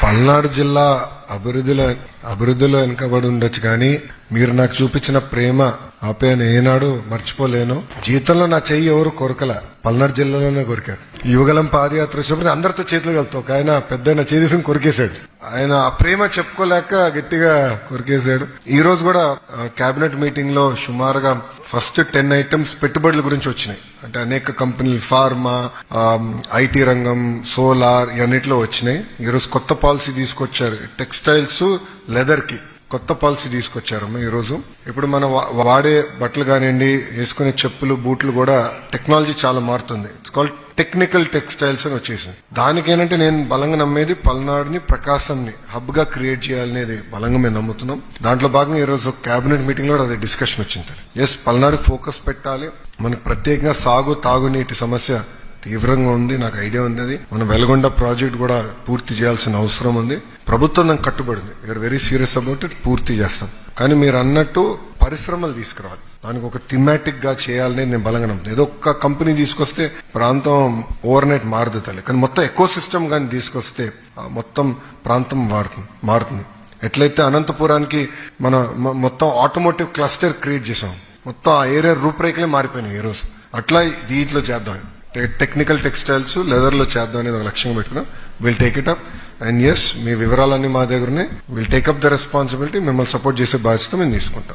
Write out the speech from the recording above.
పల్నాడు జిల్లా అభివృద్ధిలో వెనకబడి ఉండొచ్చు కానీ మీరు నాకు చూపించిన ప్రేమ ఆప్యాయన ఏనాడు మర్చిపోలేను. జీవితంలో నా చెయ్యి ఎవరు కొరకల, పల్నాడు జిల్లాలోనే కొరికారు. యువగలం పాదయాత్ర వచ్చినప్పుడు అందరితో చేతులు కలుపుతాం. ఒక ఆయన పెద్ద చేయి తీసుకుని కొరికేశాడు. ఆయన ఆ ప్రేమ చెప్పుకోలేక గట్టిగా కొరికేశాడు. ఈ రోజు కూడా కేబినెట్ మీటింగ్ లో సుమారుగా ఫస్ట్ 10 ఐటమ్స్ పెట్టుబడుల గురించి వచ్చినాయి. అంటే అనేక కంపెనీలు, ఫార్మా, ఐటీ రంగం, సోలార్ ఇవన్నిటిలో వచ్చినాయి. ఈరోజు కొత్త పాలసీ తీసుకొచ్చారు. టెక్స్టైల్స్, లెదర్ కి కొత్త పాలసీ తీసుకొచ్చారమ్మా ఈరోజు. ఇప్పుడు మనం వాడే బట్టలు కానివ్వండి, వేసుకునే చెప్పులు, బూట్లు కూడా టెక్నాలజీ చాలా మారుతుంది. ఇట్స్ కాల్డ్ టెక్నికల్ టెక్స్టైల్స్ అని వచ్చేసింది. దానికేనంటే నేను బలంగా నమ్మేది పల్నాడుని, ప్రకాశంని హబ్ గా క్రియేట్ చేయాలనేది బలంగా మేము నమ్ముతున్నాం. దాంట్లో భాగంగా ఈ రోజు కేబినెట్ మీటింగ్ లో అదే డిస్కషన్ వచ్చింది. ఎస్, పల్నాడు ఫోకస్ పెట్టాలి. మనకు ప్రత్యేకంగా తాగునీటి సమస్య తీవ్రంగా ఉంది. నాకు ఐడియా ఉంది. అది మనం వెలగొండ ప్రాజెక్ట్ కూడా పూర్తి చేయాల్సిన అవసరం ఉంది. ప్రభుత్వం నాకు కట్టుబడింది. We're very serious about it. పూర్తి చేస్తాం. కానీ మీరు అన్నట్టు పరిశ్రమలు తీసుకురావాలి. దానికి ఒక థిమాటిక్ గా చేయాలని నేను బలంగా నమ్ముతాను. ఏదో ఒక్క కంపెనీ తీసుకొస్తే ప్రాంతం ఓవర్ నైట్ మారదు తల్లి. కానీ మొత్తం ఎకో సిస్టమ్ కానీ తీసుకొస్తే మొత్తం ప్రాంతం మారుతుంది. ఎట్లయితే అనంతపురానికి మన మొత్తం ఆటోమోటివ్ క్లస్టర్ క్రియేట్ చేసాం. మొత్తం ఆ ఏరియా రూపురేఖలే మారిపోయినాయి ఈ రోజు. అట్లా దీంట్లో చేద్దాం. టెక్నికల్ టెక్స్టైల్స్, లెదర్ లో చేద్దాం అనేది ఒక లక్ష్యంగా పెట్టుకున్నాం. Will take it up. And yes, మీ వివరాలన్నీ మా దగ్గరనే. Will take up the responsibility. మిమ్మల్ని సపోర్ట్ చేసే బాధ్యత మేము తీసుకుంటాం.